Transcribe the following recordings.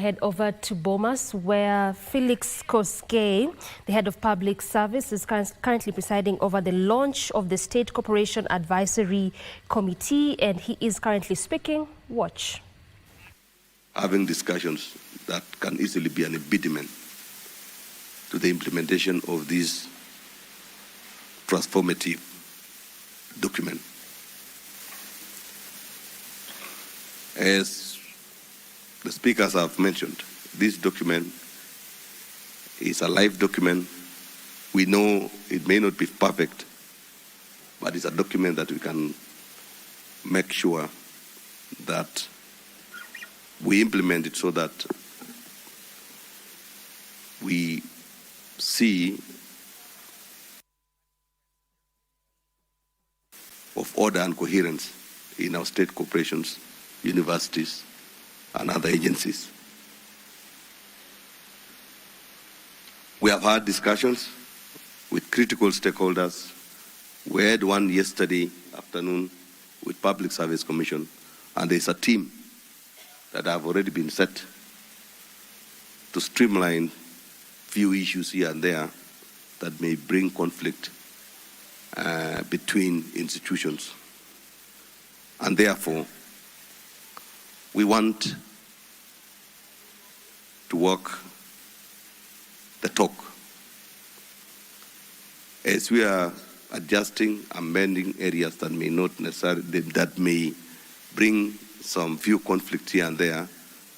Head over to Bomas, where Felix Koskei, the head of public service, is currently presiding over the launch of the State Corporation Advisory Committee, and he is currently speaking. Watch. Having discussions that can easily be an impediment to the implementation of this transformative document. As the speakers have mentioned, this document is a live document. We know it may not be perfect, but it's a document that we can make sure that we implement it so that we see of order and coherence in our state corporations, universities, and other agencies. We have had discussions with critical stakeholders. We had one yesterday afternoon with Public Service Commission, and there's a team that have already been set to streamline few issues here and there that may bring conflict between institutions. And therefore, we want to walk the talk as we are adjusting, amending areas that may not necessarily, that may bring some few conflicts here and there.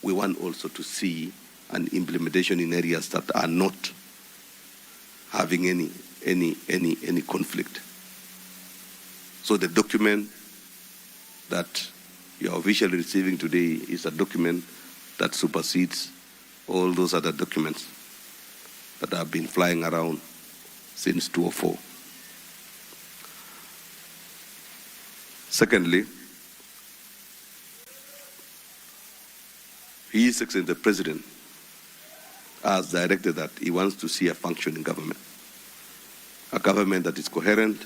We want also to see an implementation in areas that are not having any conflict. So the document that you're officially receiving today is a document that supersedes all those other documents that have been flying around since 2004. Secondly, His Excellency the President has directed that he wants to see a functioning government, a government that is coherent,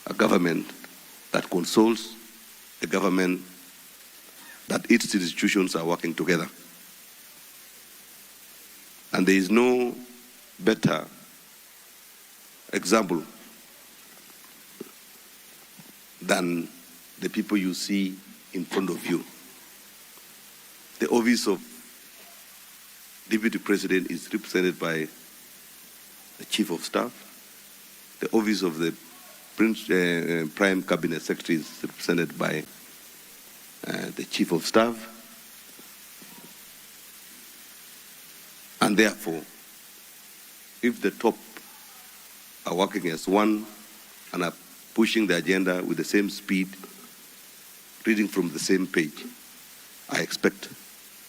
a government that consoles, a government that its institutions are working together. And there is no better example than the people you see in front of you. The office of Deputy President is represented by the Chief of Staff. The office of the Prime Cabinet Secretary is represented by the Chief of Staff. And therefore, if the top are working as one and are pushing the agenda with the same speed, reading from the same page, I expect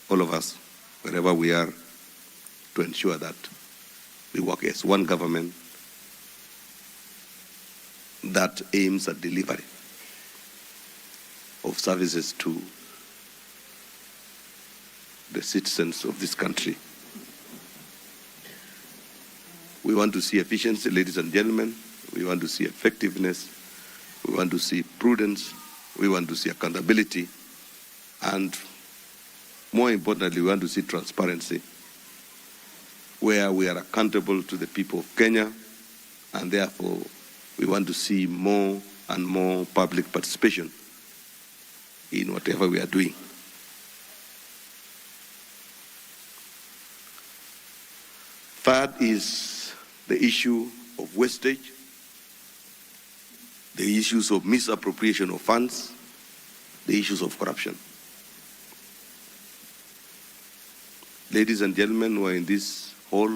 all of us, wherever we are, to ensure that we work as one government that aims at delivery of services to the citizens of this country. We want to see efficiency, ladies and gentlemen. We want to see effectiveness. We want to see prudence. We want to see accountability. And more importantly, we want to see transparency, where we are accountable to the people of Kenya, and therefore we want to see more and more public participation in whatever we are doing. Third is the issue of wastage, the issues of misappropriation of funds, the issues of corruption. Ladies and gentlemen who are in this hall,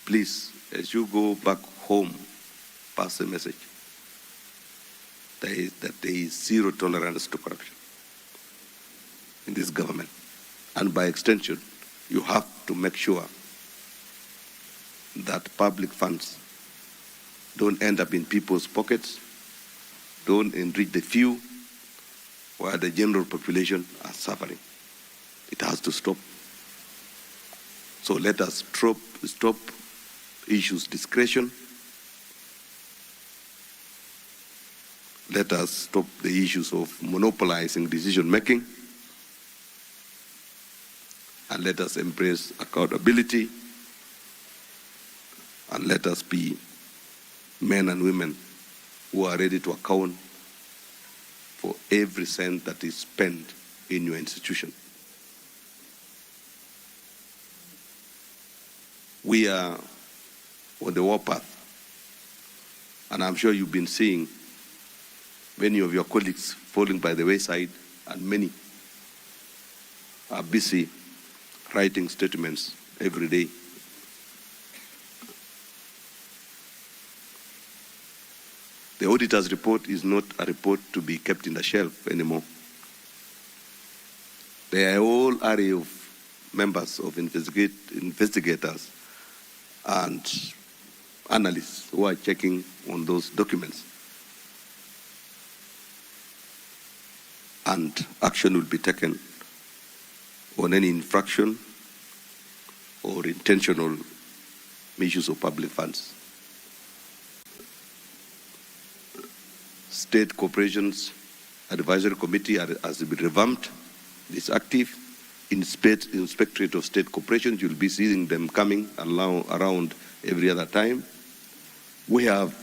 please, as you go back home, pass the message that there is zero tolerance to corruption in this government. And by extension, you have to make sure that public funds don't end up in people's pockets, don't enrich the few, while the general population are suffering. It has to stop. So let us stop issues discretion. Let us stop the issues of monopolizing decision making. and let us embrace accountability, and let us be men and women who are ready to account for every cent that is spent in your institution. We are on the warpath, and I'm sure you've been seeing many of your colleagues falling by the wayside, and many are busy writing statements every day. The auditor's report is not a report to be kept in the shelf anymore. There are a whole array of members of investigators and analysts who are checking on those documents. And action will be taken on any infraction or intentional misuse of public funds. State Corporations Advisory Committee has been revamped. It's active. Inspectorate of State Corporations, you'll be seeing them coming around every other time. We have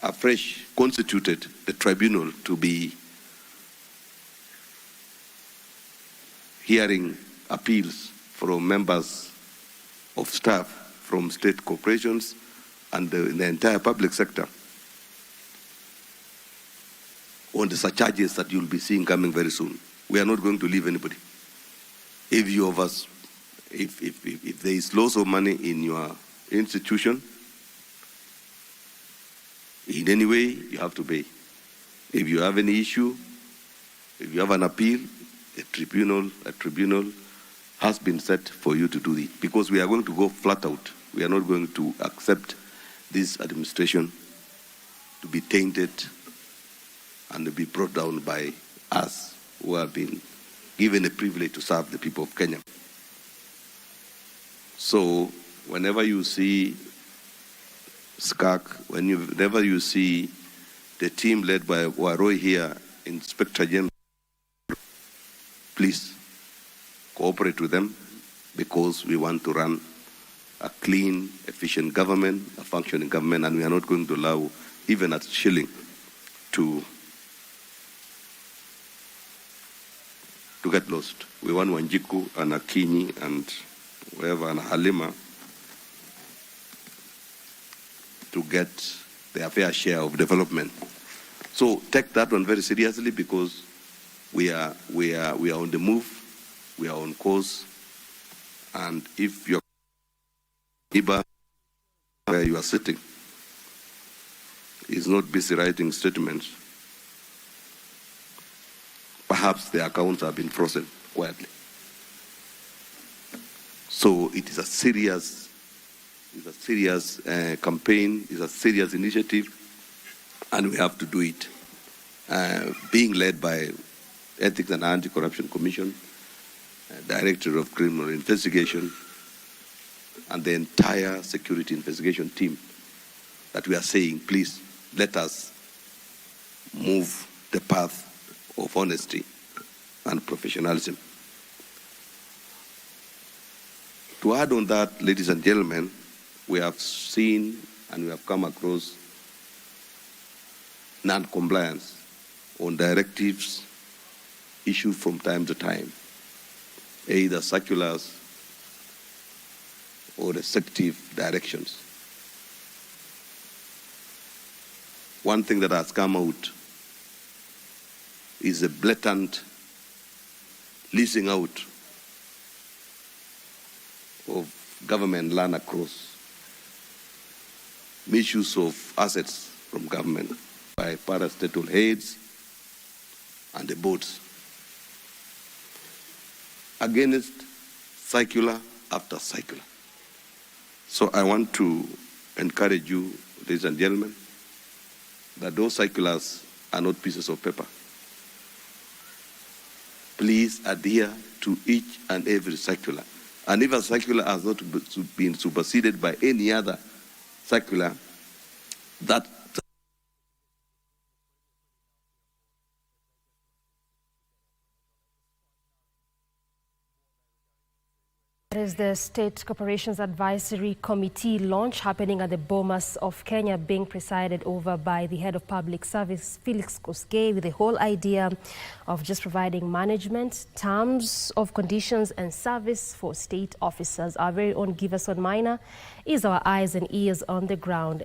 afresh constituted the tribunal to be hearing appeals from members of staff from state corporations and the entire public sector on the surcharges that you'll be seeing coming very soon. We are not going to leave anybody. If you of us, if there is loss of money in your institution, in any way, you have to pay. If you have any issue, if you have an appeal, a tribunal has been set for you to do it, because we are going to go flat out. We are not going to accept this administration to be tainted and to be brought down by us who have been given the privilege to serve the people of Kenya. So whenever you see SCAC, whenever you see the team led by Waroi here, Inspector General, please cooperate with them, because we want to run a clean, efficient government, a functioning government, and we are not going to allow even a shilling to get lost. We want Wanjiku and Akinyi and whoever and Halima to get their fair share of development. So take that one very seriously, because we are on the move, we are on course, and if your neighbor where you are sitting is not busy writing statements, perhaps the accounts have been frozen quietly. So it is a serious campaign, it's a serious initiative, and we have to do it. Being led by Ethics and Anti-Corruption Commission, Director of Criminal Investigation, and the entire security investigation team, that we are saying, please, let us move the path of honesty and professionalism. To add on that, ladies and gentlemen, we have seen and we have come across non-compliance on directives issued from time to time, either circulars or executive directions. One thing that has come out is a blatant leasing out of government land across, misuse of assets from government by parastatal heads and the boards, against circular after circular. So I want to encourage you, ladies and gentlemen, that those circulars are not pieces of paper. Please adhere to each and every circular. And if a circular has not been superseded by any other circular, that Is the State Corporations Advisory Committee launch happening at the Bomas of Kenya, being presided over by the Head of Public Service, Felix Koskei, with the whole idea of just providing management, terms of conditions and service for state officers. Our very own Giverson Minor is our eyes and ears on the ground.